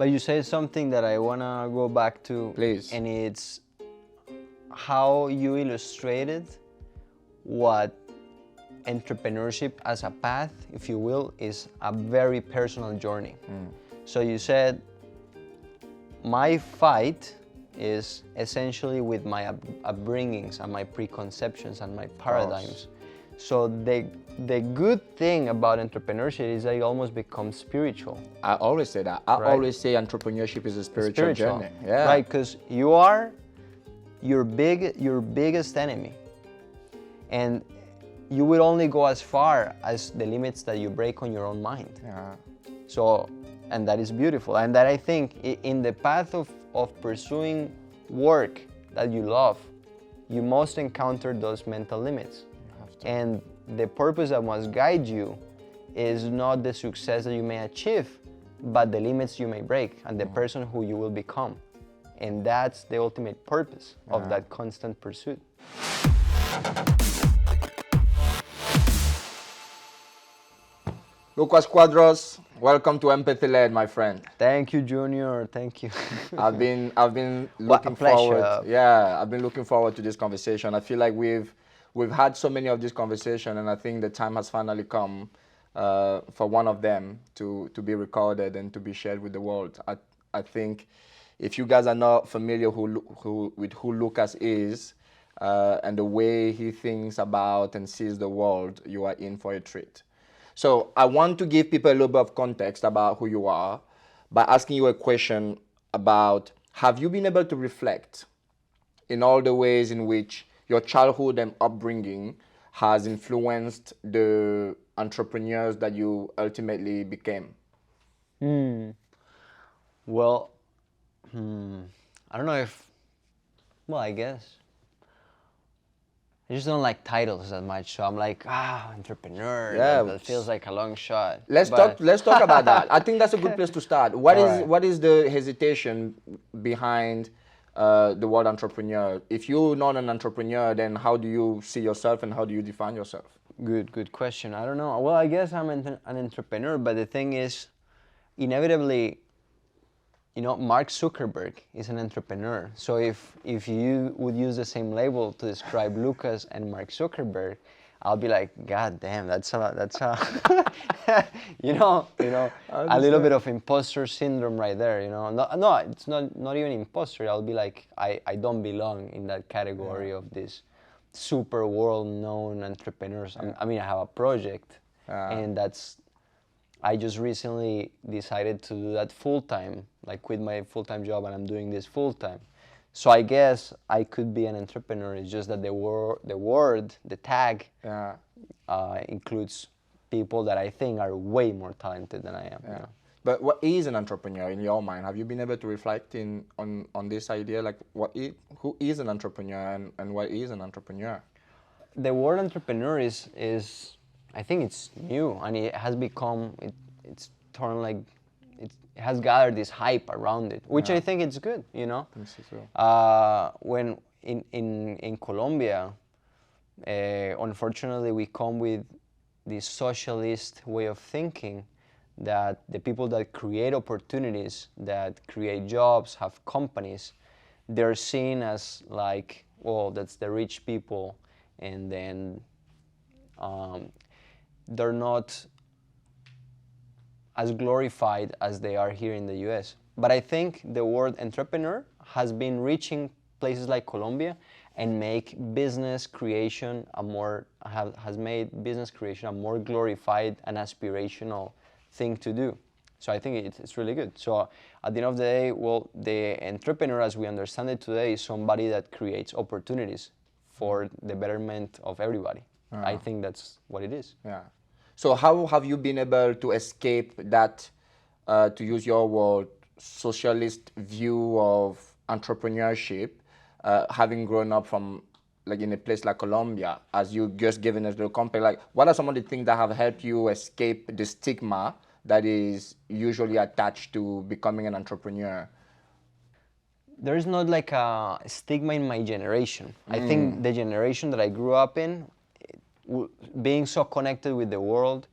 But you said something that I want to go back to. Please. And it's how you illustrated what entrepreneurship as a path, if you will, is a very personal journey. So you said, my fight is essentially with my upbringings and my preconceptions and my paradigms. So the good thing about entrepreneurship is that it almost becomes spiritual. I always say that. I always say entrepreneurship is a spiritual journey. Yeah. Right, because you are your biggest enemy. And you will only go as far as the limits that you break on your own mind. Yeah. So, and that is beautiful. And that I think in the path of pursuing work that you love, you must encounter those mental limits. And the purpose that must guide you is not the success that you may achieve, but the limits you may break and the person who you will become. And that's the ultimate purpose of that constant pursuit. Lucas Cuadros, welcome to Empathy Led, my friend. Thank you, Junior. Thank you. I've been looking pleasure. forward. Yeah, I've been looking forward to this conversation. I feel like we've had so many of these conversations, and I think the time has finally come for one of them to be recorded and to be shared with the world. I think if you guys are not familiar with who Lucas is and the way he thinks about and sees the world, you are in for a treat. So I want to give people a little bit of context about who you are by asking you a question about, have you been able to reflect in all the ways in which your childhood and upbringing has influenced the entrepreneurs that you ultimately became? Well, I don't know if, well, I guess. I just don't like titles that much, so I'm like, entrepreneur. Yeah, that feels like a long shot. Let's talk about that. I think that's a good place to start. What is the hesitation behind the word entrepreneur? If you're not an entrepreneur, then how do you see yourself and how do you define yourself? Good question. I don't know. Well, I guess I'm an entrepreneur, but the thing is, inevitably, Mark Zuckerberg is an entrepreneur. So if you would use the same label to describe Lucas and Mark Zuckerberg, I'll be like, God damn, that's a a little bit of imposter syndrome right there. No, it's not even imposter. I'll be like, I don't belong in that category of these super world-known entrepreneurs. I mean, I have a project, and I just recently decided to do that full-time, like quit my full-time job, and I'm doing this full-time. So I guess I could be an entrepreneur. It's just that the tag includes people that I think are way more talented than I am. Yeah. But what is an entrepreneur in your mind? Have you been able to reflect on this idea? Like, who is an entrepreneur and what is an entrepreneur? The word entrepreneur is I think it's new, and it has become, it's turned like, it has gathered this hype around it, which I think it's good, I think so too. When in Colombia, unfortunately, we come with this socialist way of thinking that the people that create opportunities, that create jobs, have companies, they're seen as like, well, that's the rich people, and then they're not as glorified as they are here in the US. But I think the word entrepreneur has been reaching places like Colombia and make business creation has made business creation a more glorified and aspirational thing to do. So I think it's really good. So at the end of the day, well, the entrepreneur as we understand it today is somebody that creates opportunities for the betterment of everybody. I think that's what it is. Yeah. So how have you been able to escape that, to use your word, socialist view of entrepreneurship, having grown up from, like, in a place like Colombia, as you just given us the compare, like, what are some of the things that have helped you escape the stigma that is usually attached to becoming an entrepreneur? There is not like a stigma in my generation. I think the generation that I grew up in, being so connected with the world,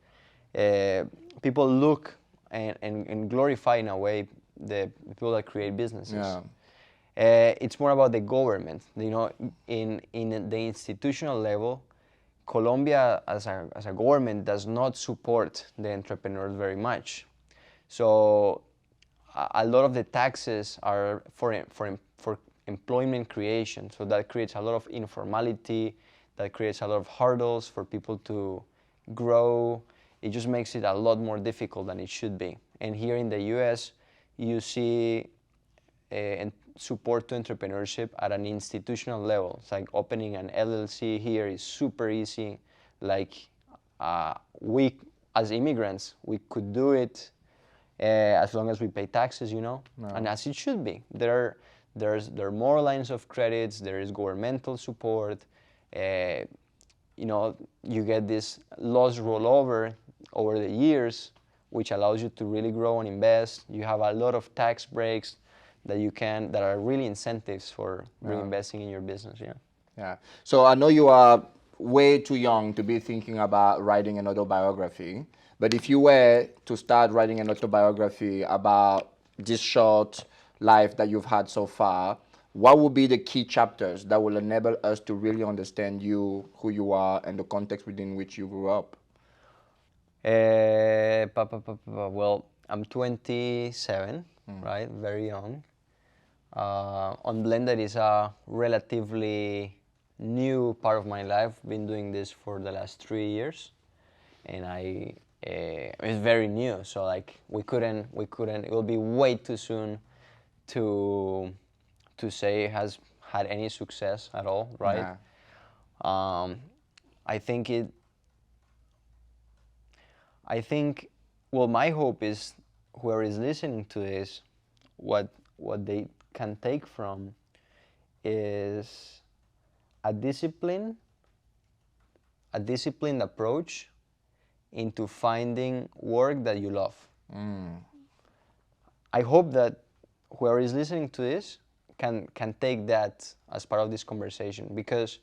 people look and glorify in a way the people that create businesses. Yeah. It's more about the government. In the institutional level, Colombia as a government does not support the entrepreneurs very much. So a lot of the taxes are for employment creation. So that creates a lot of informality, that creates a lot of hurdles for people to grow. It just makes it a lot more difficult than it should be. And here in the US, you see support to entrepreneurship at an institutional level. It's like opening an LLC here is super easy. Like we, as immigrants, we could do it as long as we pay taxes, No. and as it should be. There are more lines of credits. There is governmental support. You get this loss rollover over the years, which allows you to really grow and invest. You have a lot of tax breaks that are really incentives for reinvesting in your business. Yeah. So I know you are way too young to be thinking about writing an autobiography, but if you were to start writing an autobiography about this short life that you've had so far, what would be the key chapters that will enable us to really understand you, who you are, and the context within which you grew up? Well, I'm 27, right? Very young. Unblended is a relatively new part of my life. Been doing this for the last 3 years, and it's very new. So like we couldn't. It will be way too soon to say it has had any success at all, right? Yeah. I think, well, my hope is whoever is listening to this, what they can take from is a disciplined approach into finding work that you love. I hope that whoever is listening to this can take that as part of this conversation, because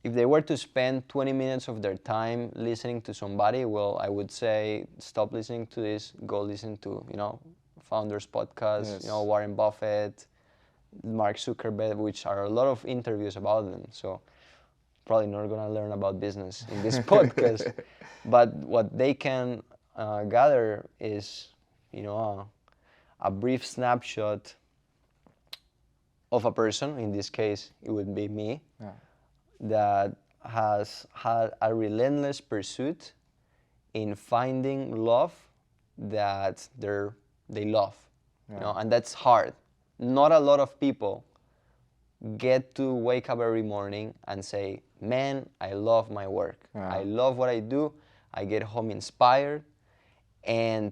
if they were to spend 20 minutes of their time listening to somebody, well, I would say stop listening to this, go listen to, Founders Podcast, Yes. Warren Buffett, Mark Zuckerberg, which are a lot of interviews about them. So probably not going to learn about business in this podcast, but what they can gather is, a brief snapshot of a person. In this case, it would be me. Yeah. That has had a relentless pursuit in finding love that they love, and that's hard. Not a lot of people get to wake up every morning and say, man, I love my work. Yeah. I love what I do. I get home inspired, and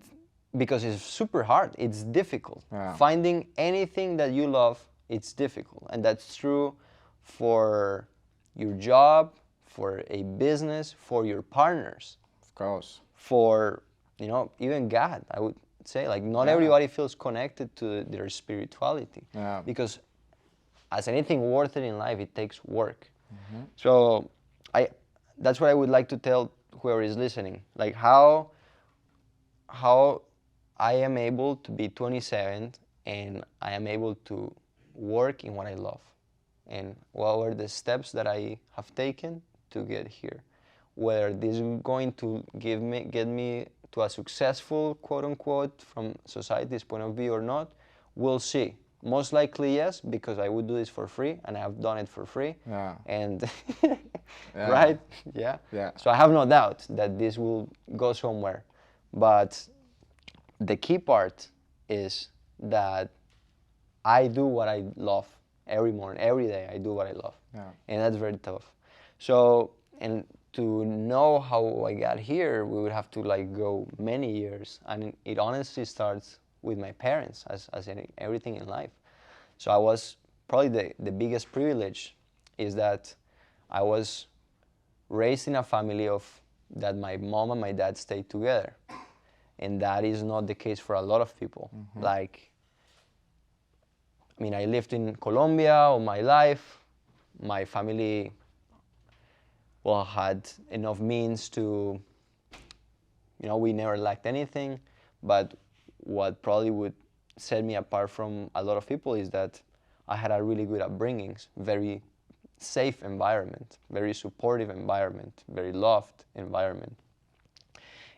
because it's super hard, it's difficult. Yeah. Finding anything that you love, it's difficult, and that's true for your job, for a business, for your partners, Of course. for even God. I would say, like, not everybody feels connected to their spirituality, because as anything worth it in life, it takes work. So that's what I would like to tell whoever is listening, like how I am able to be 27 and I am able to work in what I love, and what were the steps that I have taken to get here. Whether this is going to get me to a successful, quote unquote, from society's point of view or not, we'll see. Most likely yes, because I would do this for free, and I have done it for free. Yeah. And Yeah. right? Yeah. Yeah. So I have no doubt that this will go somewhere. But the key part is that I do what I love every morning, every day. I do what I love, and that's very tough. So, and to know how I got here, we would have to go many years, and it honestly starts with my parents, as in everything in life. So I was probably the biggest privilege is that I was raised in a family that my mom and my dad stayed together, and that is not the case for a lot of people. I lived in Colombia all my life. My family, had enough means to, we never lacked anything. But what probably would set me apart from a lot of people is that I had a really good upbringing, very safe environment, very supportive environment, very loved environment.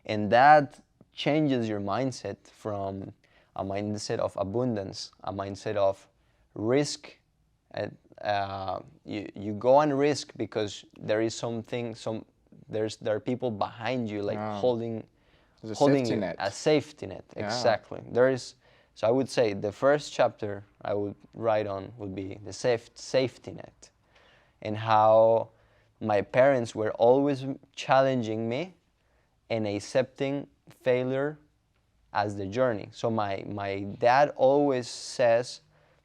And that changes your mindset from a mindset of abundance, a mindset of risk. You go on risk because there is something, there are people behind you, like holding safety you, net. a safety net. Exactly. So I would say the first chapter I would write on would be the safety net, and how my parents were always challenging me and accepting failure as the journey. So my dad always says,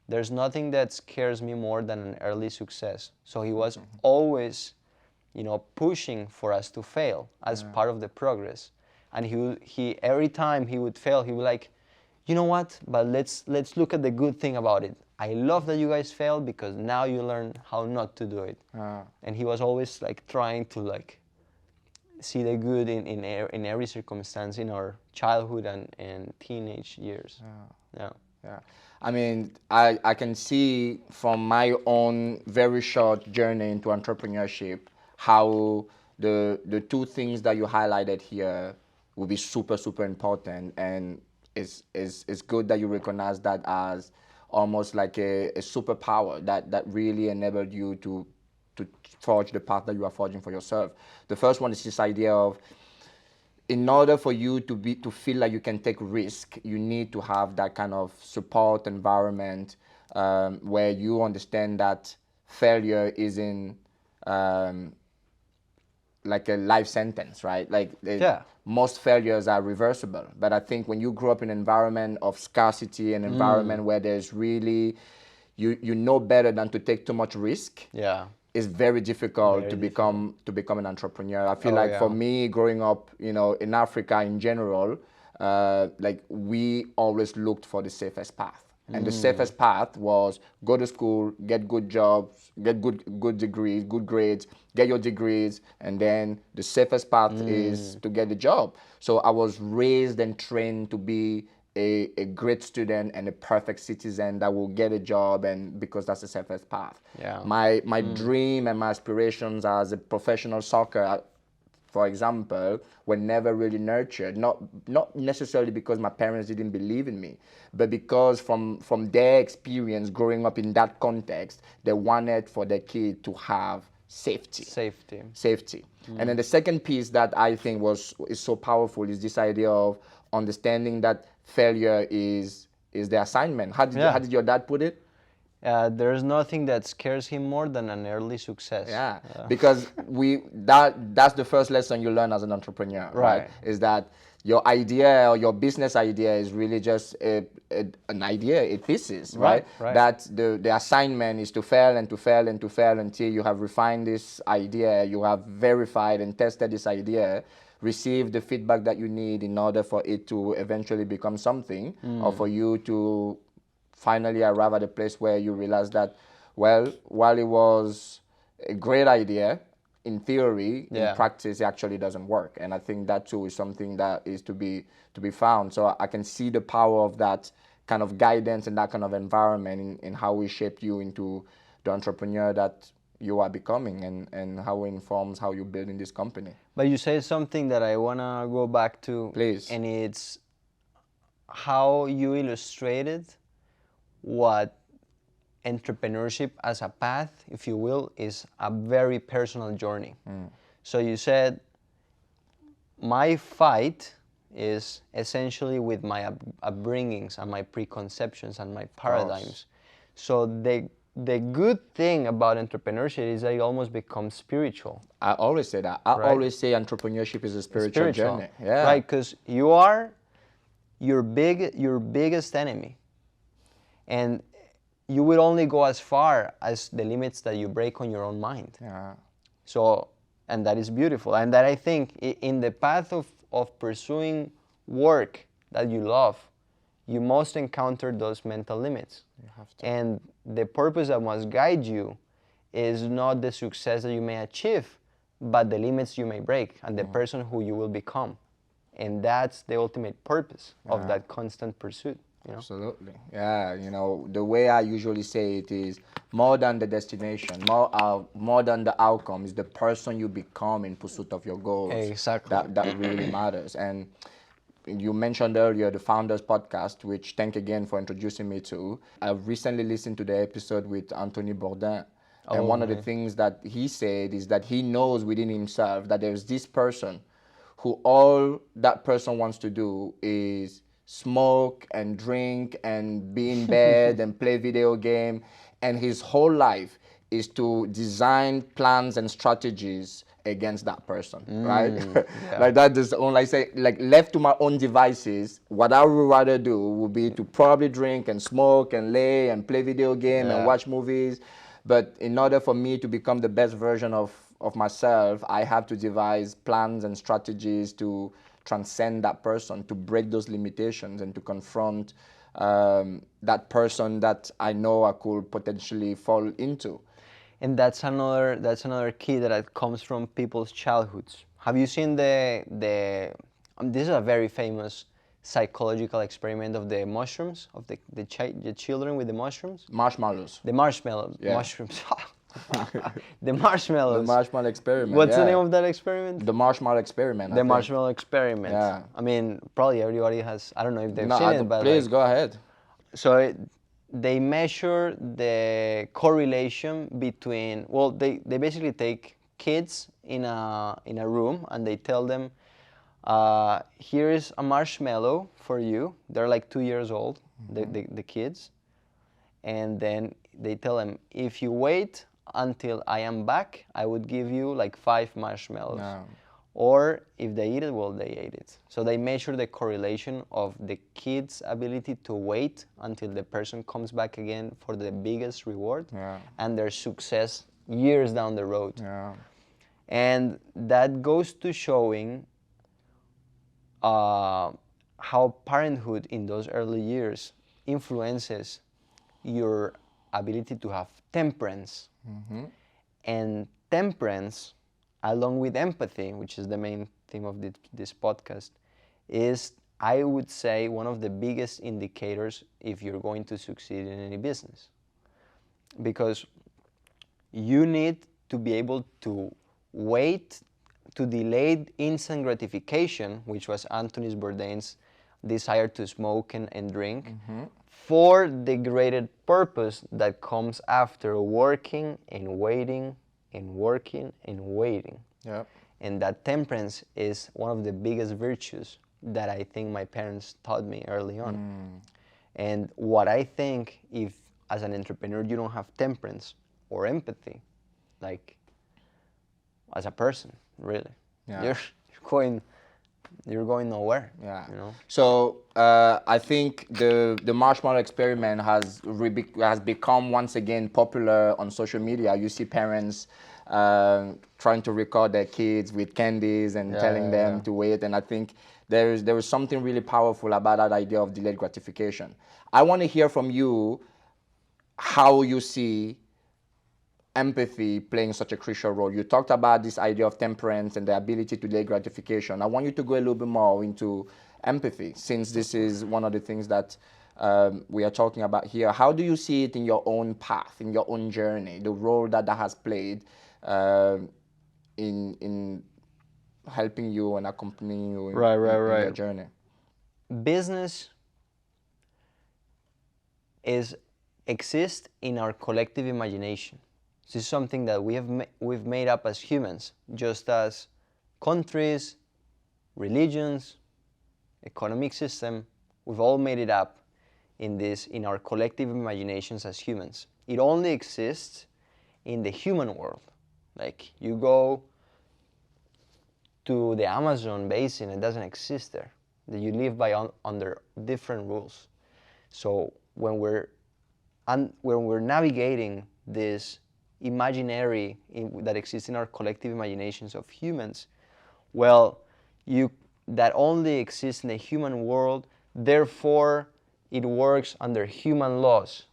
there's nothing that scares me more than an early success. So he was always, pushing for us to fail as part of the progress. And he every time he would fail, he would like, you know what? But let's look at the good thing about it. I love that you guys failed because now you learn how not to do it. And he was always like trying to like see the good in every circumstance in our childhood and teenage years. Yeah. I mean, I can see from my own very short journey into entrepreneurship how the two things that you highlighted here will be super, super important, and it's good that you recognize that as almost like a superpower that really enabled you to forge the path that you are forging for yourself. The first one is this idea of, in order for you to feel like you can take risk, you need to have that kind of support environment where you understand that failure isn't like a life sentence, right? Like most failures are reversible. But I think when you grow up in an environment of scarcity, an environment where there's really, you know better than to take too much risk. It's very difficult to become an entrepreneur. I feel for me, growing up, in Africa in general, like we always looked for the safest path. And the safest path was go to school, get good jobs, get good degrees, good grades, get your degrees, and then the safest path is to get the job. So I was raised and trained to be a great student and a perfect citizen that will get a job, and because that's the safest path. My dream and my aspirations as a professional soccer, for example, were never really nurtured. Not necessarily because my parents didn't believe in me, but because from their experience growing up in that context, they wanted for their kid to have safety. And then the second piece that I think is so powerful is this idea of understanding that failure is the assignment. How did your dad put it? There's nothing that scares him more than an early success. Because that's the first lesson you learn as an entrepreneur, right? Is that your idea or your business idea is really just an idea, a thesis, right? That the assignment is to fail and to fail and to fail until you have refined this idea, you have verified and tested this idea, receive the feedback that you need in order for it to eventually become something, or for you to finally arrive at a place where you realize that, well, while it was a great idea, in theory, in practice, it actually doesn't work. And I think that too is something that is to be found. So I can see the power of that kind of guidance and that kind of environment in how we shape you into the entrepreneur that you are becoming, and how it informs how you're building this company. But you say something that I want to go back to. Please. And it's how you illustrated what entrepreneurship as a path, if you will, is a very personal journey. So you said, my fight is essentially with my upbringings and my preconceptions and my paradigms. So the good thing about entrepreneurship is that it almost becomes spiritual. I always say that. I always say entrepreneurship is a spiritual journey. Right, because you are your biggest enemy. And you will only go as far as the limits that you break on your own mind. So, and that is beautiful. And that I think in the path of pursuing work that you love, you must encounter those mental limits. You have to. And the purpose that must guide you is not the success that you may achieve, but the limits you may break and the person who you will become. And that's the ultimate purpose of that constant pursuit. You know? Absolutely. Yeah, you know, the way I usually say it is more than the destination, more than the outcome is the person you become in pursuit of your goals. Exactly. That really matters. And you mentioned earlier the Founders Podcast, which thank again for introducing me to. I've recently listened to the episode with Anthony Bourdain. And Oh, one of the nice. things that he said is that he knows within himself that there's this person who all that person wants to do is smoke and drink and be in bed and play video game, and his whole life is to design plans and strategies against that person, right? Yeah. Like that is only, like say, like left to my own devices, what I would rather do would be to probably drink and smoke and lay and play video game and Yeah. watch movies. But in order for me to become the best version of myself, I have to devise plans and strategies to transcend that person, to break those limitations and to confront that person that I know I could potentially fall into. And that's another key that comes from people's childhoods. Have you seen this is a very famous psychological experiment of the mushrooms, of the children with the mushrooms? Marshmallows. The marshmallows, Yeah. mushrooms. The The marshmallows. marshmallow experiment. What's the yeah. name of that experiment? The marshmallow experiment. I The think. marshmallow experiment. Yeah. I mean, probably everybody has. I don't know if they've No, seen it, but please like, go ahead. so they measure the correlation between, well, they basically take kids in a room and they tell them, here is a marshmallow for you. They're like 2 years old, the kids. And then they tell them, if you wait until I am back, I would give you like 5 marshmallows. No. Or if they eat it, well, they ate it. So they measure the correlation of the kid's ability to wait until the person comes back again for the biggest reward, Yeah. and their success years down the road. Yeah. And that goes to showing how parenthood in those early years influences your ability to have temperance. And temperance, along with empathy, which is the main theme of this podcast, is, I would say, one of the biggest indicators if you're going to succeed in any business. Because you need to be able to wait, to delay instant gratification, which was Anthony Bourdain's desire to smoke and drink, for the greater purpose that comes after working and waiting and working and waiting. Yeah. And that temperance is one of the biggest virtues that I think my parents taught me early on. And what I think, if as an entrepreneur you don't have temperance or empathy, like as a person, really, Yeah. you're going nowhere. Yeah. You know? So I think the marshmallow experiment has become once again popular on social media. You see parents trying to record their kids with candies and telling them to wait. And I think there is something really powerful about that idea of delayed gratification. I want to hear from you how you see empathy playing such a crucial role. You talked about this idea of temperance and the ability to delay gratification. I want you to go a little bit more into empathy, since this is one of the things that we are talking about here. How do you see it in your own path, in your own journey, the role that has played in helping you and accompanying you in your journey? Business exists in our collective imagination. This is something that we've made up as humans, just as countries, religions, economic system. We've all made it up in our collective imaginations as humans. It only exists in the human world. Like, you go to the Amazon basin, it doesn't exist there. You live under different rules. So when we're navigating this imaginary that exists in our collective imaginations of humans, well, that only exists in the human world, therefore it works under human laws.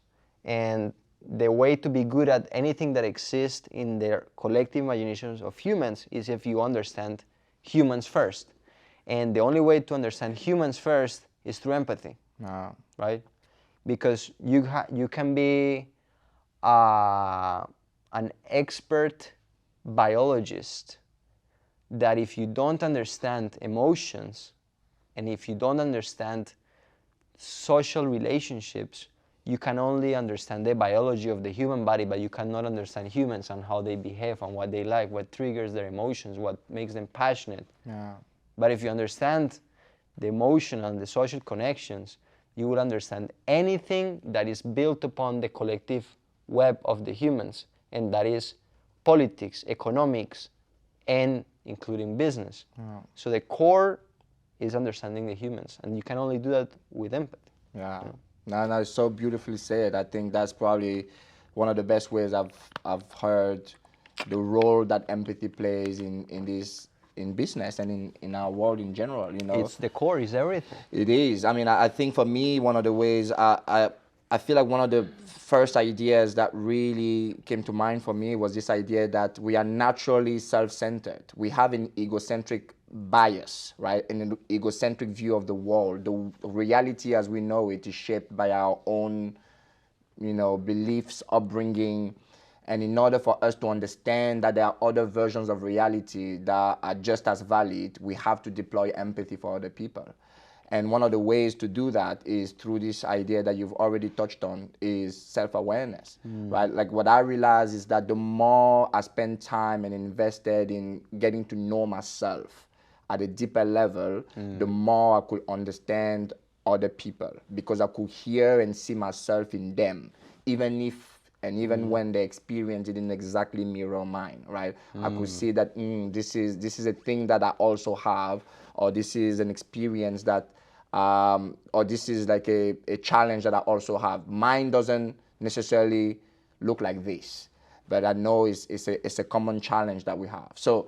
And the way to be good at anything that exists in their collective imaginations of humans is if you understand humans first. And the only way to understand humans first is through empathy, right? because you can be uh, an expert biologist that if you don't understand emotions and if you don't understand social relationships, you can only understand the biology of the human body, but you cannot understand humans and how they behave and what they like, what triggers their emotions, what makes them passionate. Yeah. But if you understand the emotion and the social connections, you will understand anything that is built upon the collective web of the humans, and that is politics, economics, and including business. Yeah. So the core is understanding the humans, and you can only do that with empathy. Yeah. You know? No, it's so beautifully said. I think that's probably one of the best ways I've heard the role that empathy plays in this in business and in our world in general. You know, It's the core, is everything. it is. I mean, I think for me, one of the ways I feel like one of the first ideas that really came to mind for me was this idea that we are naturally self-centered. We have an egocentric bias, right? An egocentric view of the world. The reality as we know it is shaped by our own, beliefs, upbringing. And in order for us to understand that there are other versions of reality that are just as valid, we have to deploy empathy for other people. And one of the ways to do that is through this idea that you've already touched on, is self-awareness, right? Like what I realize is that the more I spend time and invested in getting to know myself at a deeper level, the more I could understand other people, because I could hear and see myself in them, even when the experience didn't exactly mirror mine, right? I could see that this is a thing that I also have, or this is an experience that, or this is like a challenge that I also have. Mine doesn't necessarily look like this, but I know it's a common challenge that we have. So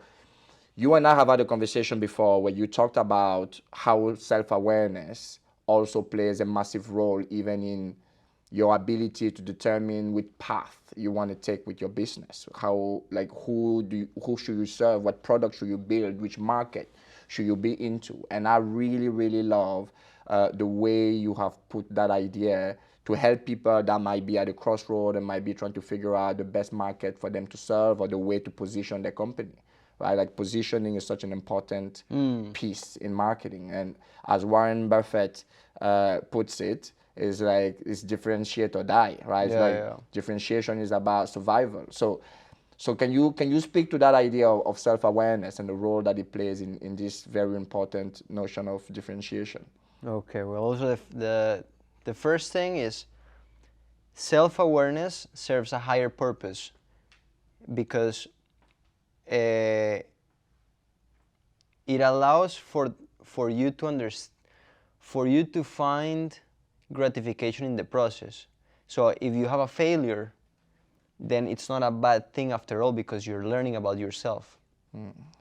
you and I have had a conversation before where you talked about how self-awareness also plays a massive role even in your ability to determine which path you want to take with your business. How, like, who should you serve? What product should you build? Which market should you be into? And I really, really love the way you have put that idea to help people that might be at a crossroad and might be trying to figure out the best market for them to serve or the way to position their company. Right, like positioning is such an important piece in marketing, and as Warren Buffett puts it, is like it's differentiate or die, right? It's like differentiation is about survival. So can you speak to that idea of self-awareness and the role that it plays in this very important notion of differentiation? Okay, well, also the first thing is self-awareness serves a higher purpose because it allows for you to for you to find gratification in the process. So if you have a failure, then it's not a bad thing after all because you're learning about yourself.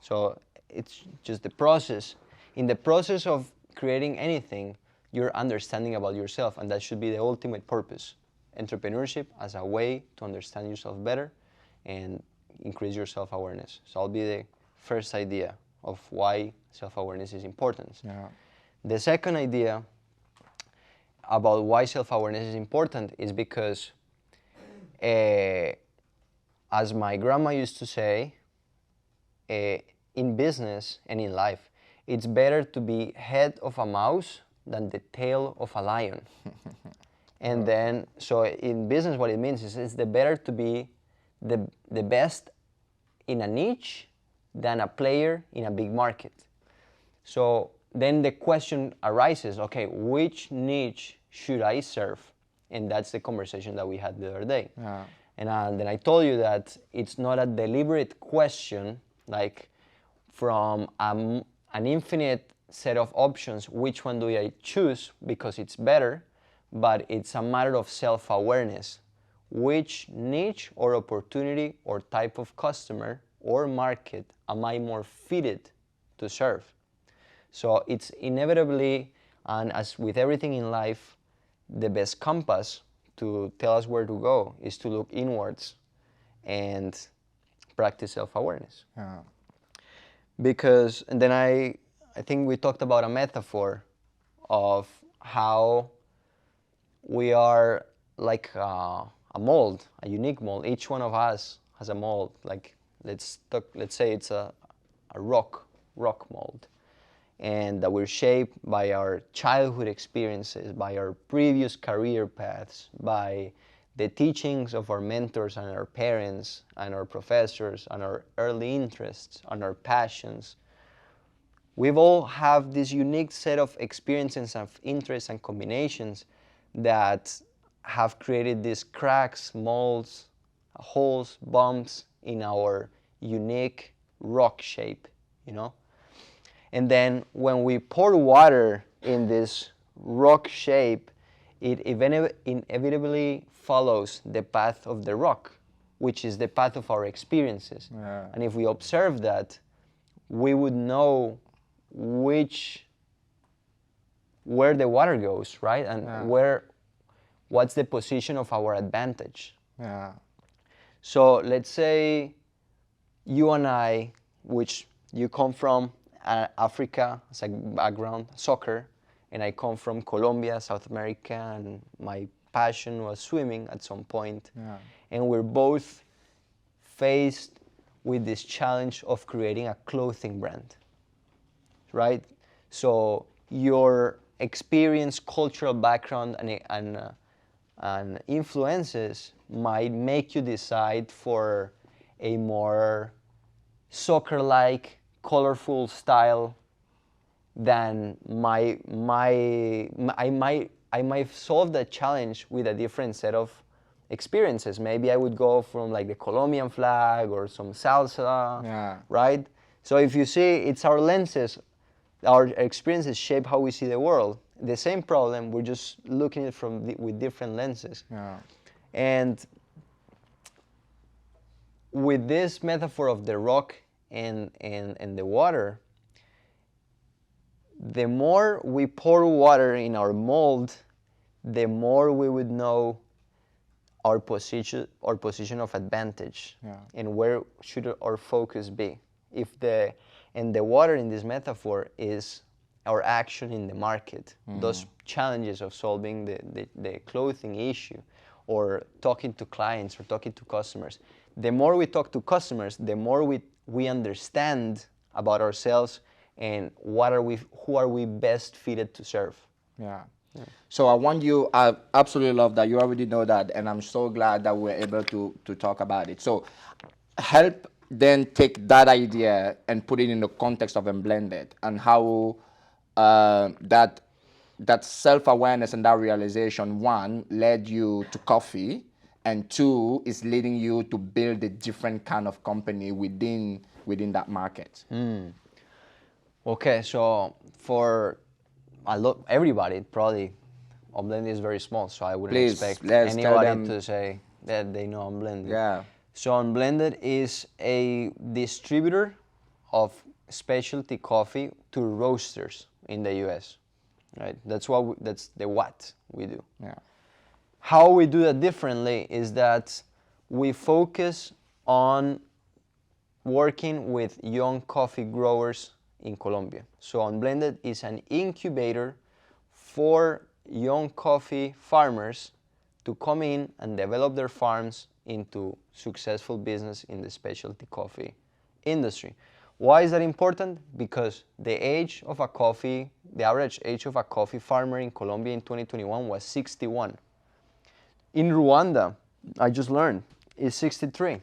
So it's just the process. In the process of creating anything, you're understanding about yourself, and that should be the ultimate purpose. Entrepreneurship as a way to understand yourself better and increase your self-awareness. So I'll be the first idea of why self-awareness is important. Yeah. The second idea about why self-awareness is important is because, as my grandma used to say, in business and in life, it's better to be head of a mouse than the tail of a lion. And then, so in business, what it means is it's the better to be the best in a niche than a player in a big market. So then the question arises, okay, which niche should I serve? And that's the conversation that we had the other day. Yeah. And then I told you that it's not a deliberate question, like from an infinite set of options, which one do I choose because it's better, but it's a matter of self-awareness. Which niche or opportunity or type of customer or market am I more fitted to serve? So it's inevitably, and as with everything in life, the best compass to tell us where to go is to look inwards and practice self-awareness. Yeah. Because, and then I think we talked about a metaphor of how we are like a mold, a unique mold. Each one of us has a mold. Like let's say it's a rock mold, and that we're shaped by our childhood experiences, by our previous career paths, by the teachings of our mentors and our parents and our professors and our early interests and our passions. We've all have this unique set of experiences and interests and combinations that have created these cracks, molds, holes, bumps in our unique rock shape, you know? And then when we pour water in this rock shape, it inevitably follows the path of the rock, which is the path of our experiences. Yeah. And if we observe that, we would know where the water goes, right? And what's the position of our advantage. Yeah. So let's say you and I, which you come from Africa as a background, soccer, and I come from Colombia, South America, and my passion was swimming at some point. Yeah. And we're both faced with this challenge of creating a clothing brand, right? So your experience, cultural background, and influences might make you decide for a more soccer-like, colorful style than I might solve that challenge with a different set of experiences. Maybe I would go from like the Colombian flag or some salsa, right? So if you see, it's our lenses, our experiences shape how we see the world. The same problem, we're just looking at it with different lenses. Yeah. And with this metaphor of the rock and the water, the more we pour water in our mold, the more we would know our position of advantage, and where should our focus be. And the water in this metaphor is our action in the market, those challenges of solving the clothing issue, or talking to clients or talking to customers. The more we talk to customers, the more we understand about ourselves and who are we best fitted to serve. Yeah. So I absolutely love that. You already know that, and I'm so glad that we're able to talk about it. So help then take that idea and put it in the context of Unblended, and how that self-awareness and that realization, one, led you to coffee, and two, is leading you to build a different kind of company within that market. Okay, so for everybody, probably Unblended is very small, so I wouldn't expect anybody to say that they know Unblended. Yeah. So Unblended is a distributor of specialty coffee to roasters in the US, right? That's what we do. Yeah. How we do that differently is that we focus on working with young coffee growers in Colombia. So Unblended is an incubator for young coffee farmers to come in and develop their farms into successful business in the specialty coffee industry. Why is that important? Because the average age of a coffee farmer in Colombia in 2021 was 61. In Rwanda, I just learned, is 63.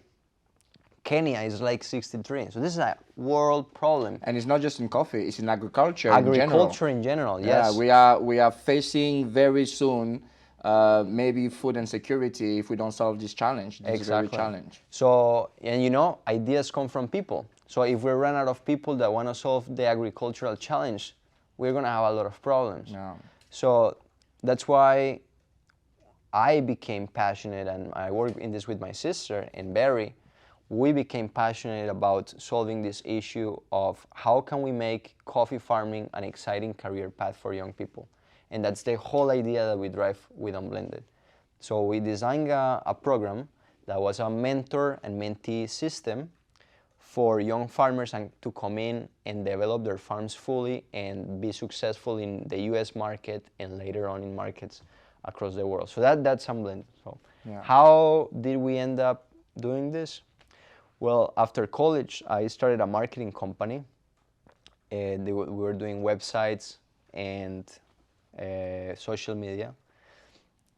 Kenya is like 63. So this is a world problem. And it's not just in coffee, it's in agriculture in general, yes. Yeah, we are facing very soon maybe food insecurity if we don't solve this challenge. This very challenge. So, and ideas come from people. So if we run out of people that want to solve the agricultural challenge, we're going to have a lot of problems. Yeah. So that's why I became passionate, and I work in this with my sister and Barry. We became passionate about solving this issue of how can we make coffee farming an exciting career path for young people. And that's the whole idea that we drive with Unblended. So we designed a program that was a mentor and mentee system for young farmers to come in and develop their farms fully and be successful in the US market and later on in markets across the world. So that's Unblended. So Yeah. how did we end up doing this? Well, after college, I started a marketing company, and we were doing websites and social media,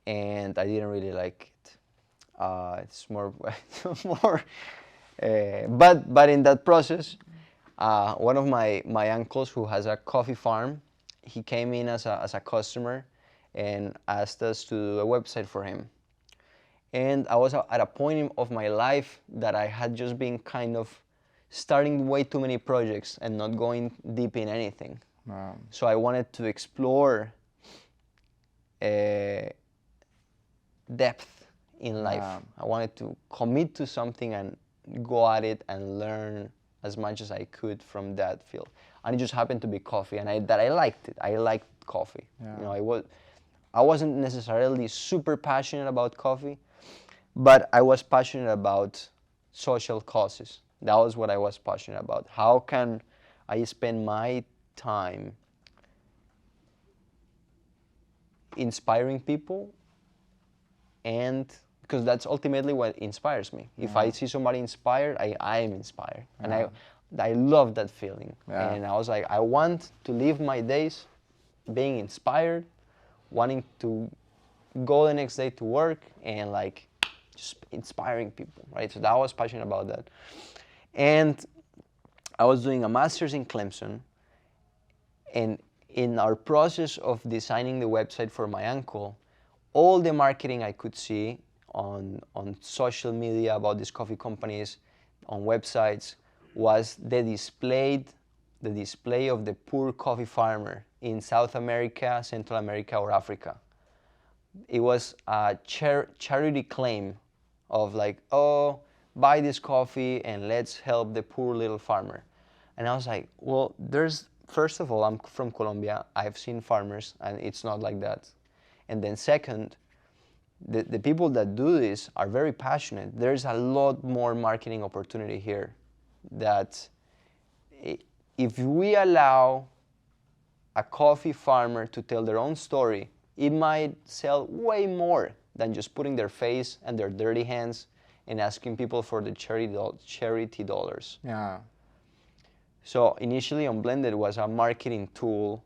and I didn't really like it. It's more, more. But in that process, one of my uncles who has a coffee farm, he came in as a customer and asked us to do a website for him. And I was at a point of my life that I had just been kind of starting way too many projects and not going deep in anything. Wow. So I wanted to explore depth in life. Wow. I wanted to commit to something and go at it and learn as much as I could from that field. And it just happened to be coffee, and I liked it. I liked coffee. Yeah. You know, I wasn't necessarily super passionate about coffee, but I was passionate about social causes. That was what I was passionate about. How can I spend my time inspiring people, and because that's ultimately what inspires me. If I see somebody inspired, I am inspired, and I love that feeling. Yeah. And I was like, I want to live my days being inspired, wanting to go the next day to work and like just inspiring people, right? So that I was passionate about that. And I was doing a master's in Clemson, and in our process of designing the website for my uncle, all the marketing I could see on social media about these coffee companies, on websites, was the display of the poor coffee farmer in South America, Central America, or Africa. It was a charity claim of like, oh, buy this coffee and let's help the poor little farmer. And I was like, well, first of all, I'm from Colombia. I've seen farmers, and it's not like that. And then second, the people that do this are very passionate. There's a lot more marketing opportunity here that if we allow a coffee farmer to tell their own story, it might sell way more than just putting their face and their dirty hands and asking people for the charity dollars. Yeah. So initially, Unblended was a marketing tool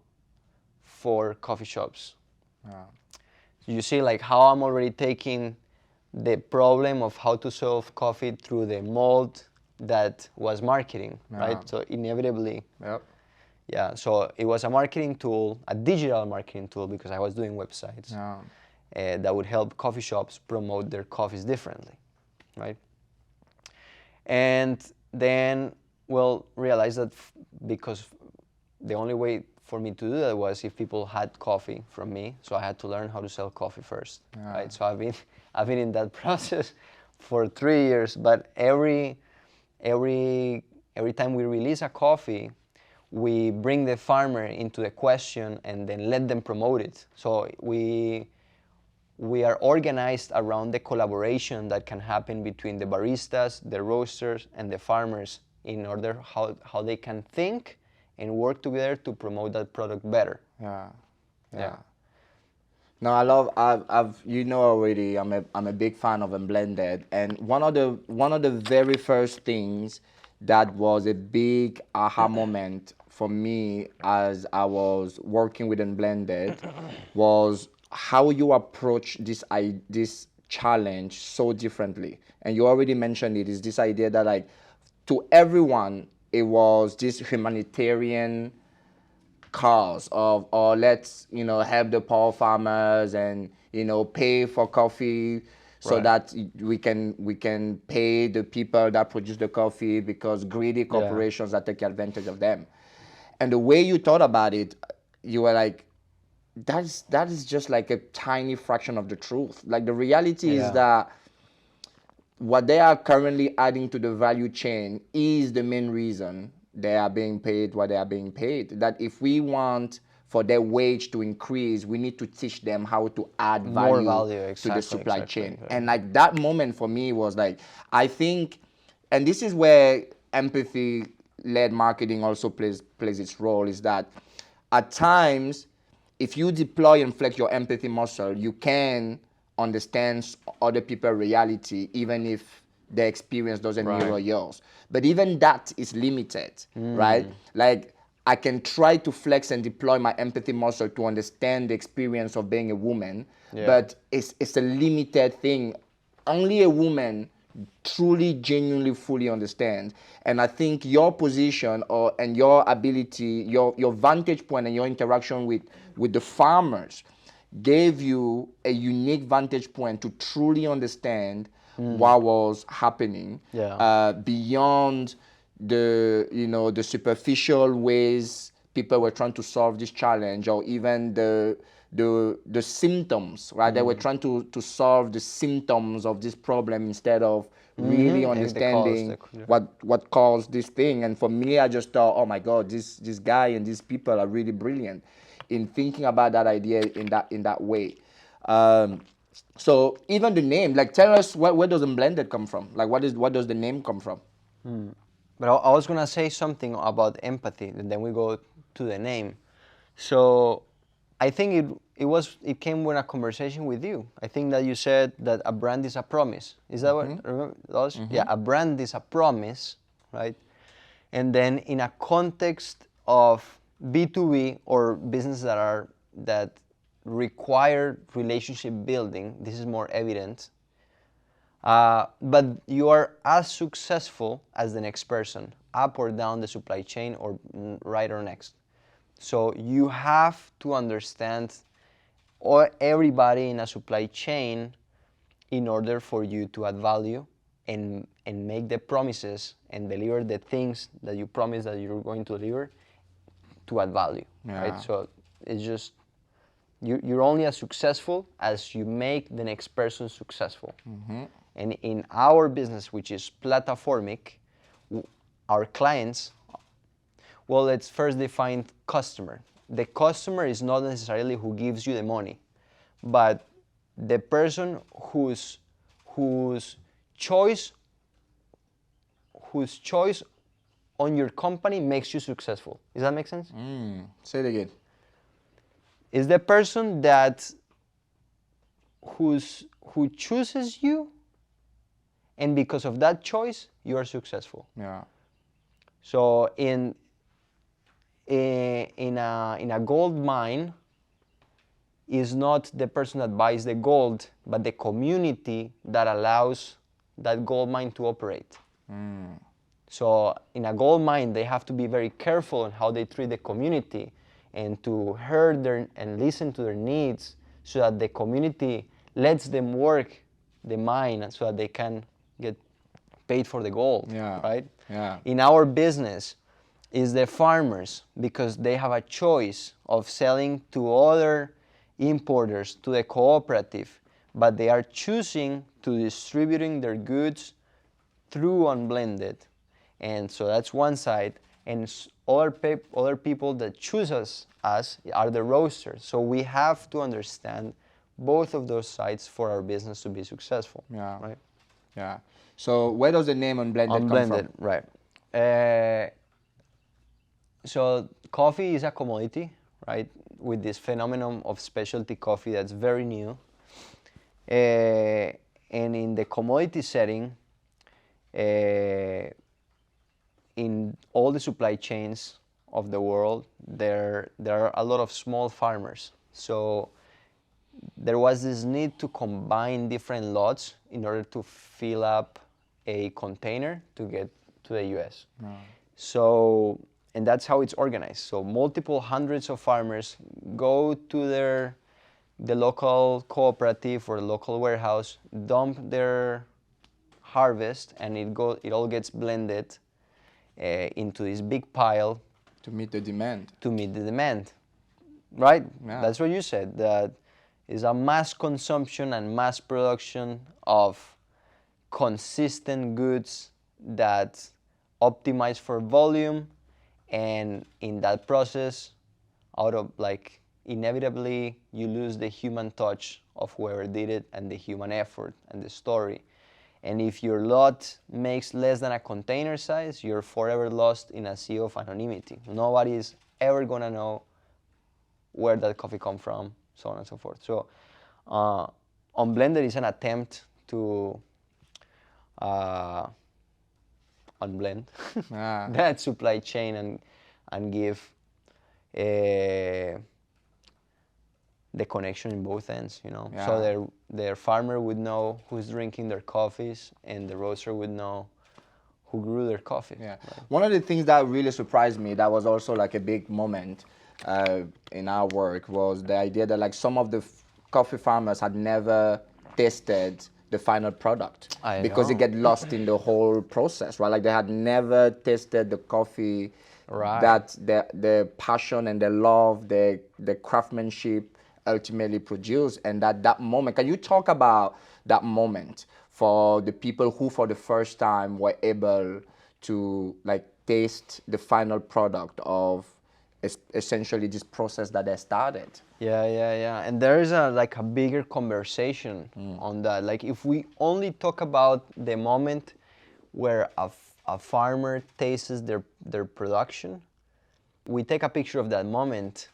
for coffee shops. Yeah. You see like how I'm already taking the problem of how to solve coffee through the mold that was marketing, right? So inevitably, Yep. yeah, so it was a marketing tool, a digital marketing tool, because I was doing websites that would help coffee shops promote their coffees differently, right? And then, well, realized that because the only way for me to do that was if people had coffee from me, so I had to learn how to sell coffee first, right? So I've been in that process for 3 years, but every time we release a coffee, we bring the farmer into the question and then let them promote it. So we are organized around the collaboration that can happen between the baristas, the roasters, and the farmers in order how they can think and work together to promote that product better. Yeah. No, I've you know already. I'm a big fan of Unblended, and one of the very first things that was a big aha moment for me as I was working with Unblended was how you approach this challenge so differently. And you already mentioned it, is this idea that like to everyone it was this humanitarian cause of, or let's help the poor farmers and pay for coffee so that we can pay the people that produce the coffee, because greedy corporations are taking advantage of them. And the way you thought about it, you were like, that is just like a tiny fraction of the truth. Like the reality is that what they are currently adding to the value chain is the main reason they are being paid what they are being paid. That if we want for their wage to increase, we need to teach them how to add value to the supply chain. And like that moment for me was like, I think, and this is where empathy-led marketing also plays its role, is that at times if you deploy and flex your empathy muscle, you can understand other people's reality, even if their experience doesn't mirror yours. But even that is limited, right? Like, I can try to flex and deploy my empathy muscle to understand the experience of being a woman, but it's a limited thing. Only a woman truly, genuinely, fully understands. And I think your position and your ability, your vantage point and your interaction with the farmers gave you a unique vantage point to truly understand what was happening beyond the superficial ways people were trying to solve this challenge, or even the symptoms, right? They were trying to solve the symptoms of this problem instead of really understanding what caused this thing. And for me, I just thought, oh my God, this guy and these people are really brilliant in thinking about that idea in that way. So even the name, like, tell us where does Unblended come from? Like, what does the name come from? But I was gonna say something about empathy, and then we go to the name. So I think it came with a conversation with you. I think that you said that a brand is a promise. Is that what? Remember those? Yeah, a brand is a promise, right? And then in a context of B2B or businesses that require relationship building, this is more evident. But you are as successful as the next person, up or down the supply chain, or right or next. So you have to understand everybody in a supply chain in order for you to add value and make the promises and deliver the things that you promise that you're going to deliver to add value, right? So it's just, you're only as successful as you make the next person successful. And in our business, which is platformic, our clients, well, let's first define customer. The customer is not necessarily who gives you the money, but the person whose choice on your company makes you successful. Does that make sense? Say it again. Is the person who chooses you, and because of that choice, you are successful. Yeah. So in a gold mine, is not the person that buys the gold, but the community that allows that gold mine to operate. So in a gold mine, they have to be very careful on how they treat the community, and to hear and listen to their needs, so that the community lets them work the mine so that they can get paid for the gold, right? Yeah. In our business is the farmers, because they have a choice of selling to other importers, to the cooperative, but they are choosing to distributing their goods through Unblended. And so that's one side. And other people that choose us are the roasters. So we have to understand both of those sides for our business to be successful. Yeah. Right? Yeah. So where does the name Unblended come from? Right. So coffee is a commodity, right? With this phenomenon of specialty coffee that's very new. And in the commodity setting, in all the supply chains of the world, there are a lot of small farmers. So there was this need to combine different lots in order to fill up a container to get to the US. So, and that's how it's organized. So multiple hundreds of farmers go to the local cooperative or local warehouse, dump their harvest, and it all gets blended into this big pile To meet the demand. Right? Yeah. That's what you said. That is a mass consumption and mass production of consistent goods that optimize for volume, and in that process, inevitably you lose the human touch of whoever did it, and the human effort and the story. And if your lot makes less than a container size, you're forever lost in a sea of anonymity. Nobody is ever gonna know where that coffee come from, so on and so forth. So Unblended is an attempt to unblend that supply chain and give the connection in both ends, you know. So their farmer would know who's drinking their coffees, and the roaster would know who grew their coffee. Yeah. Right? One of the things that really surprised me, that was also like a big moment in our work, was the idea that like some of the coffee farmers had never tasted the final product because they get lost in the whole process, right? Like they had never tasted the coffee that the passion and the love, the craftsmanship ultimately produce. And that moment, can you talk about that moment for the people who for the first time were able to like taste the final product of essentially this process that they started? Yeah. And there is a bigger conversation on that. Like if we only talk about the moment where a farmer tastes their production, we take a picture of that moment,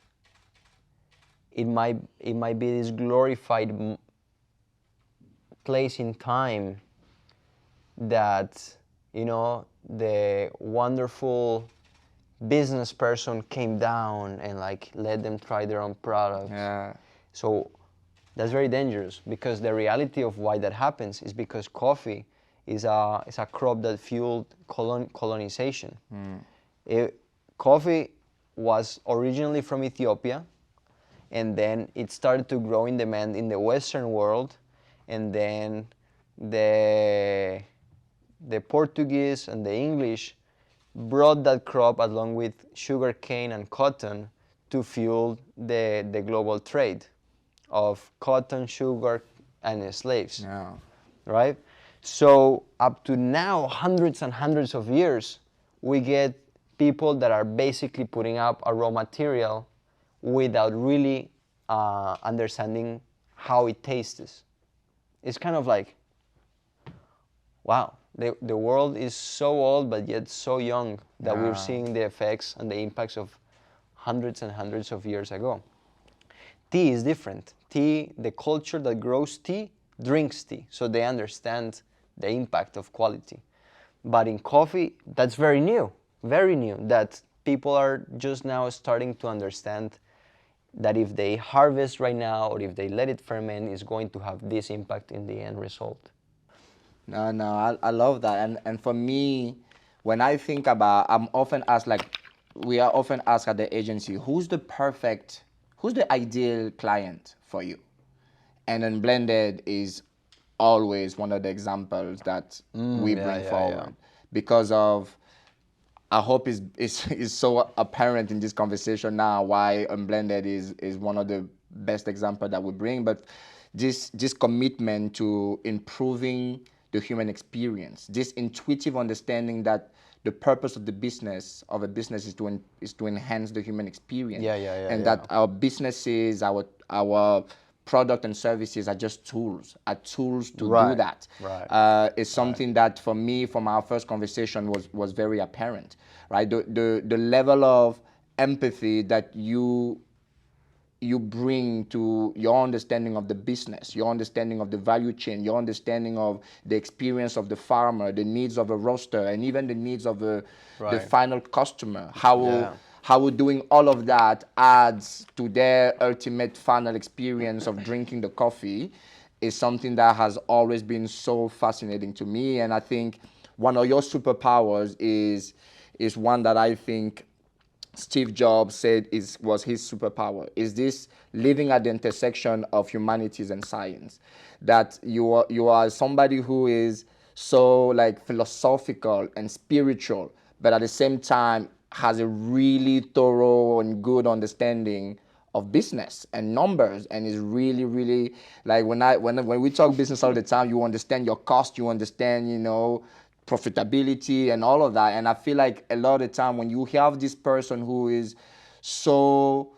it might be this glorified place in time that, you know, the wonderful business person came down and like let them try their own products. Yeah. So that's very dangerous, because the reality of why that happens is because coffee is a crop that fueled colonization. Coffee was originally from Ethiopia, and then it started to grow in demand in the Western world, and then the Portuguese and the English brought that crop along with sugar cane and cotton to fuel the global trade of cotton, sugar, and slaves. Yeah. Right? So up to now, hundreds and hundreds of years, we get people that are basically putting up a raw material without really understanding how it tastes. It's kind of like, wow, the world is so old but yet so young that we're seeing the effects and the impacts of hundreds and hundreds of years ago. Tea is different. Tea, the culture that grows tea, drinks tea, so they understand the impact of quality. But in coffee, that's very new, that people are just now starting to understand that if they harvest right now or if they let it ferment, it's going to have this impact in the end result. No, I love that. And for me, when I think about, I'm often asked, like, we are often asked at the agency, who's the ideal client for you? And then Blended is always one of the examples that we bring forward because of, I hope is so apparent in this conversation now why Unblended is one of the best examples that we bring, but this commitment to improving the human experience, this intuitive understanding that the purpose of a business is to enhance the human experience, and that our businesses, our product and services are just tools to do that. It's something that for me, from our first conversation, was very apparent, right? The level of empathy that you bring to your understanding of the business, your understanding of the value chain, your understanding of the experience of the farmer, the needs of a roaster, and even the needs of the final customer. How doing all of that adds to their ultimate final experience of drinking the coffee is something that has always been so fascinating to me. And I think one of your superpowers is one that I think Steve Jobs said was his superpower, is this living at the intersection of humanities and science. That you are somebody who is so like philosophical and spiritual, but at the same time has a really thorough and good understanding of business and numbers, and is really, really like when we talk business all the time, you understand your cost, you understand, you know, profitability and all of that. And I feel like a lot of the time when you have this person who is so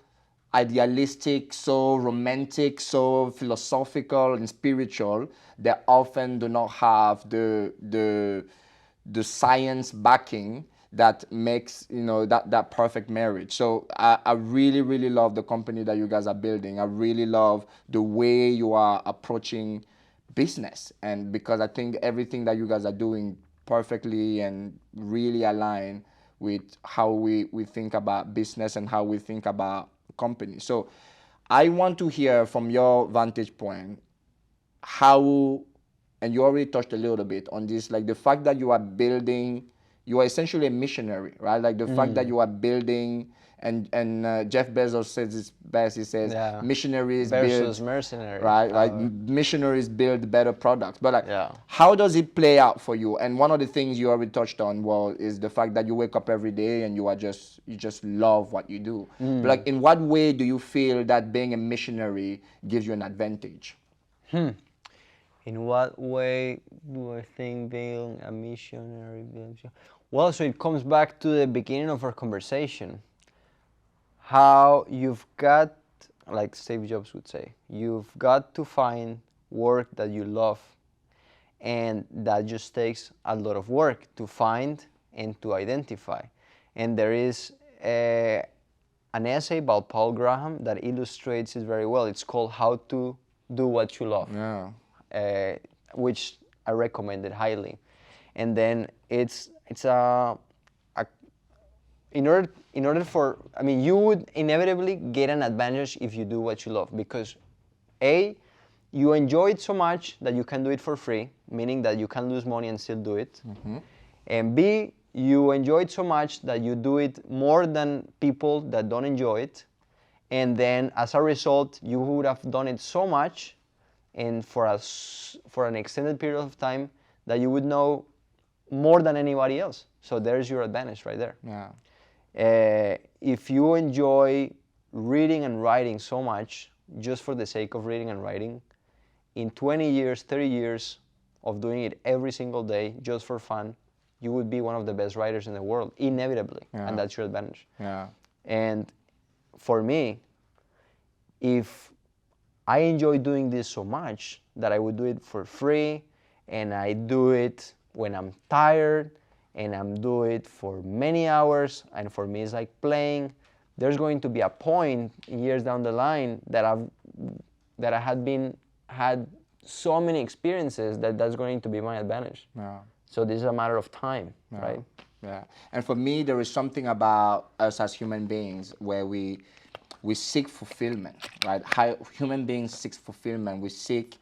idealistic, so romantic, so philosophical and spiritual, they often do not have the science backing that makes, you know, that perfect marriage. So I really, really love the company that you guys are building. I really love the way you are approaching business, and because I think everything that you guys are doing perfectly and really align with how we think about business and how we think about company. So I want to hear from your vantage point how, and you already touched a little bit on this, like the fact that you are building, you are essentially a missionary, right? Like the fact that you are building, and Jeff Bezos says this best. He says, Yeah. missionaries Versus build, mercenary. right? Like missionaries build better products. But like, Yeah. how does it play out for you? And one of the things you already touched on, well, is the fact that you wake up every day and you just love what you do. But like, in what way do you feel that being a missionary gives you an advantage? In what way do I think being a missionary? Well, so it comes back to the beginning of our conversation. How you've got, like Steve Jobs would say, you've got to find work that you love. And that just takes a lot of work to find and to identify. And there is an essay by Paul Graham that illustrates it very well. It's called How to Do What You Love. Yeah. Which I recommend it highly. And then it's a in order for, I mean, you would inevitably get an advantage if you do what you love, because A, you enjoy it so much that you can do it for free, meaning that you can lose money and still do it. And B, you enjoy it so much that you do it more than people that don't enjoy it. And then as a result, you would have done it so much and for an extended period of time that you would know more than anybody else. So there's your advantage right there. Yeah. If you enjoy reading and writing so much, just for the sake of reading and writing, in 20 years, 30 years of doing it every single day, just for fun, you would be one of the best writers in the world, inevitably. Yeah. And that's your advantage. Yeah. And for me, if I enjoy doing this so much that I would do it for free, and I do it when I'm tired, and I'm doing it for many hours, and for me it's like playing, there's going to be a point years down the line that I had so many experiences that's going to be my advantage. Yeah. So this is a matter of time, right? Yeah. And for me, there is something about us as human beings where we seek fulfillment, right? How human beings seek fulfillment. We seek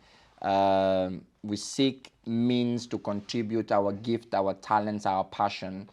means to contribute our gift, our talents, our passion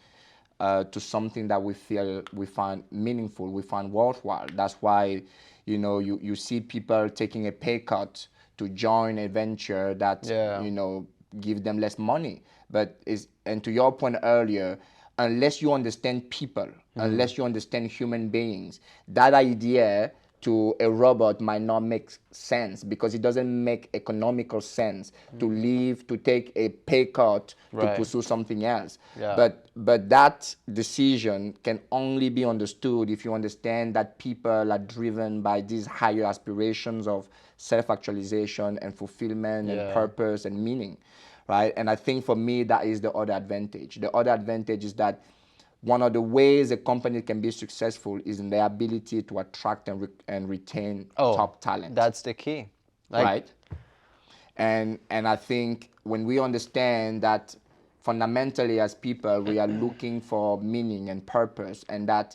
to something that we feel we find meaningful, we find worthwhile. That's why, you know, you see people taking a pay cut to join a venture that, you know, give them less money. But and to your point earlier, unless you understand people, unless you understand human beings, that idea to a robot might not make sense, because it doesn't make economical sense to leave, to take a pay cut to pursue something else. But that decision can only be understood if you understand that people are driven by these higher aspirations of self-actualization and fulfillment and purpose and meaning, right? And I think for me, that is the other advantage. The other advantage is that one of the ways a company can be successful is in the ability to attract and retain top talent. That's the key. Right? And I think when we understand that fundamentally as people, we are looking for meaning and purpose, and I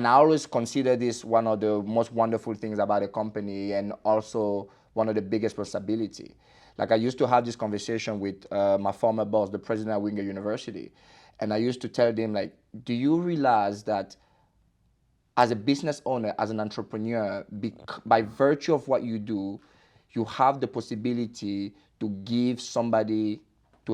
always consider this one of the most wonderful things about a company, and also one of the biggest responsibility. Like, I used to have this conversation with my former boss, the president of Winger University. And I used to tell them, like, do you realize that as a business owner, as an entrepreneur, by virtue of what you do, you have the possibility to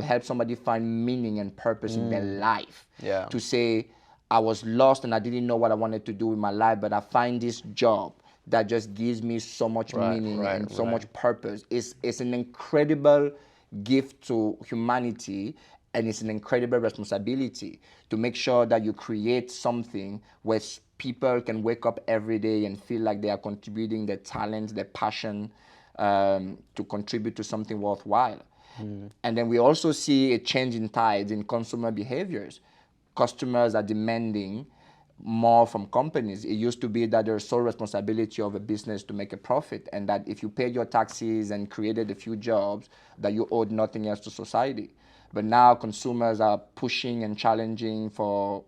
help somebody find meaning and purpose in their life. To say, I was lost and I didn't know what I wanted to do with my life, but I find this job that just gives me so much meaning and so much purpose. It's an incredible gift to humanity, and it's an incredible responsibility to make sure that you create something where people can wake up every day and feel like they are contributing their talent, their passion to contribute to something worthwhile. And then we also see a change in tides in consumer behaviors. customers are demanding more from companies. It used to be that there's sole responsibility of a business to make a profit, and that if you paid your taxes and created a few jobs, that you owed nothing else to society. But now consumers are pushing and challenging for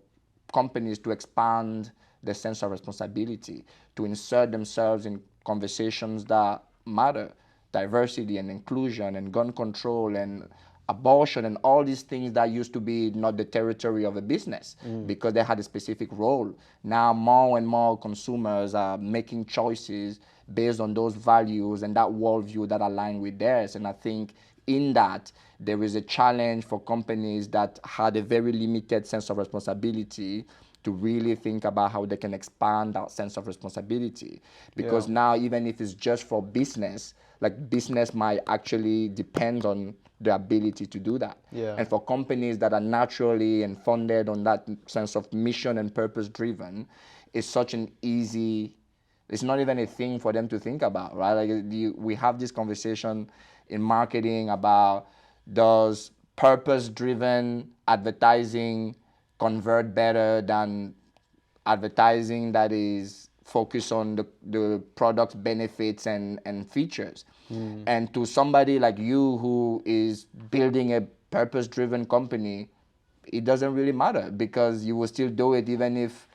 companies to expand their sense of responsibility, to insert themselves in conversations that matter, diversity and inclusion and gun control and abortion and all these things that used to be not the territory of a business because they had a specific role. Now more and more consumers are making choices based on those values and that worldview that align with theirs. And I think in that, there is a challenge for companies that had a very limited sense of responsibility to really think about how they can expand that sense of responsibility. Because now, even if it's just for business, like business might actually depend on the ability to do that. And for companies that are naturally and funded on that sense of mission and purpose driven, it's such an easy, it's not even a thing for them to think about, right? Like we have this conversation in marketing about, does purpose-driven advertising convert better than advertising that is focused on the product benefits and features? And to somebody like you who is building a purpose-driven company, it doesn't really matter, because you will still do it even if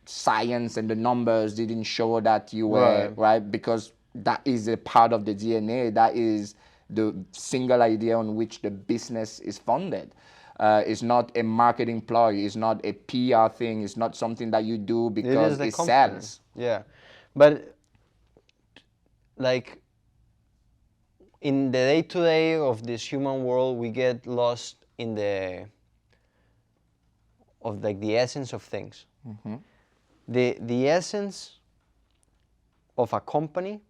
science and the numbers didn't show that you were right, because that is a part of the DNA. That is the single idea on which the business is funded. It's not a marketing ploy. It's not a PR thing. It's not something that you do because it sells. Yeah, but like in the day-to-day of this human world, we get lost in the essence of things. The essence of a company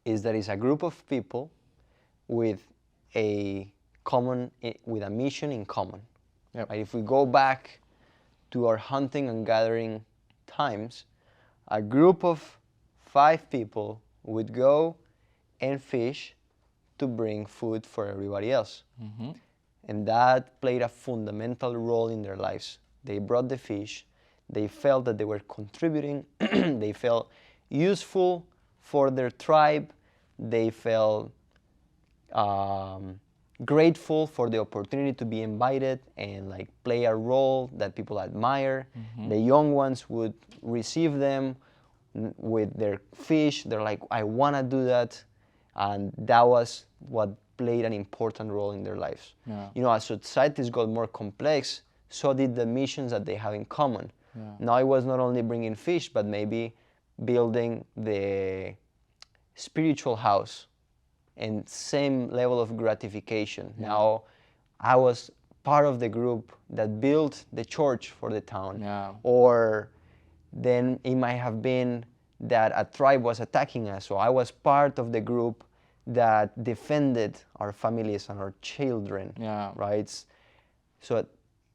is that it's a group of people with a mission in common. Right? If we go back to our hunting and gathering times, a group of 5 people would go and fish to bring food for everybody else. And that played a fundamental role in their lives. They brought the fish, they felt that they were contributing, they felt useful for their tribe, they felt grateful for the opportunity to be invited and like play a role that people admire. The young ones would receive them with their fish. They're like, I want to do that. And that was what played an important role in their lives. You know, as societies got more complex, so did the missions that they have in common. Now it was not only bringing fish, but maybe building the spiritual house and same level of gratification. Now I was part of the group that built the church for the town. Or then it might have been that a tribe was attacking us, so I was part of the group that defended our families and our children. Right? So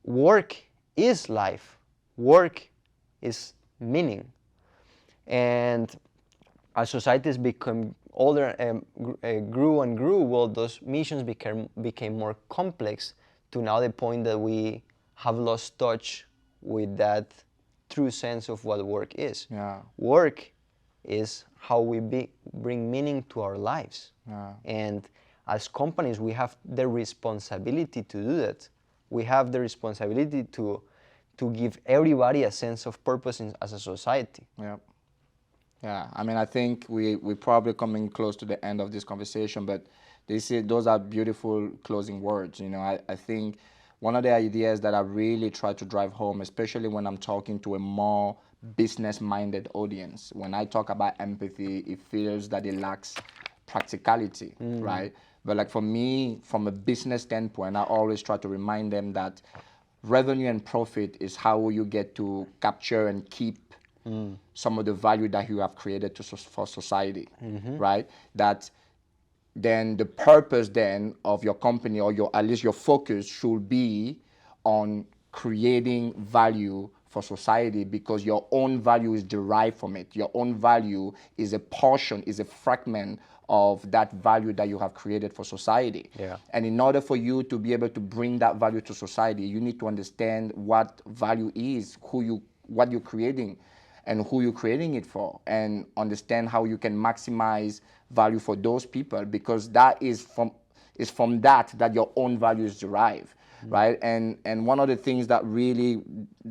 work is life. Work is meaning. And as societies become older and grew and grew, well, those missions became more complex, to now the point that we have lost touch with that true sense of what work is. Work is how we bring meaning to our lives. And as companies, we have the responsibility to do that. We have the responsibility to give everybody a sense of purpose as a society. Yeah, I mean, I think we're probably coming close to the end of this conversation, but those are beautiful closing words. You know, I think one of the ideas that I really try to drive home, especially when I'm talking to a more business-minded audience, when I talk about empathy, it feels that it lacks practicality, right? But like for me, from a business standpoint, I always try to remind them that revenue and profit is how you get to capture and keep some of the value that you have created for society, right? That then the purpose then of your company, or at least your focus, should be on creating value for society, because your own value is derived from it. Your own value is a portion, is a fragment of that value that you have created for society. Yeah. And in order for you to be able to bring that value to society, you need to understand what value is, what you're creating, and who you're creating it for, and understand how you can maximize value for those people, because that is from that your own values derive, right? And one of the things that really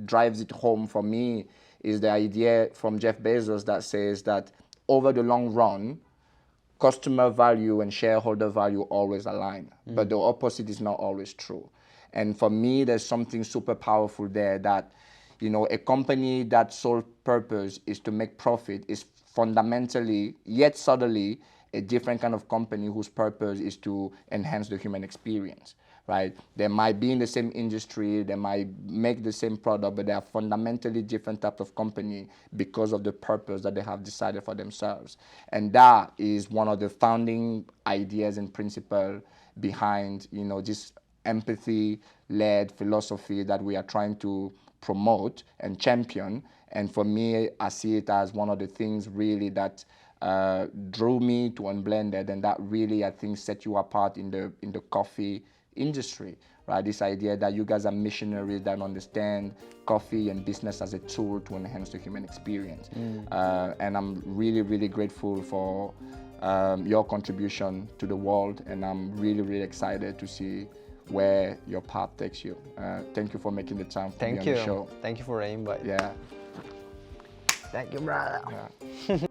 drives it home for me is the idea from Jeff Bezos that says that over the long run, customer value and shareholder value always align, but the opposite is not always true. And for me, there's something super powerful there that, a company that sole purpose is to make profit is fundamentally, yet subtly, a different kind of company whose purpose is to enhance the human experience, right? They might be in the same industry, they might make the same product, but they are fundamentally different types of company because of the purpose that they have decided for themselves. And that is one of the founding ideas and principles behind, this empathy-led philosophy that we are trying to promote and champion. And for me, I see it as one of the things really that drew me to Unblended, and that really, I think, set you apart in the coffee industry, right? This idea that you guys are missionaries that understand coffee and business as a tool to enhance the human experience. And I'm really, really grateful for your contribution to the world, and I'm really, really excited to see where your path takes you. Thank you for making the time to be on the show. Thank you for the invite. Yeah. Thank you, brother. Yeah.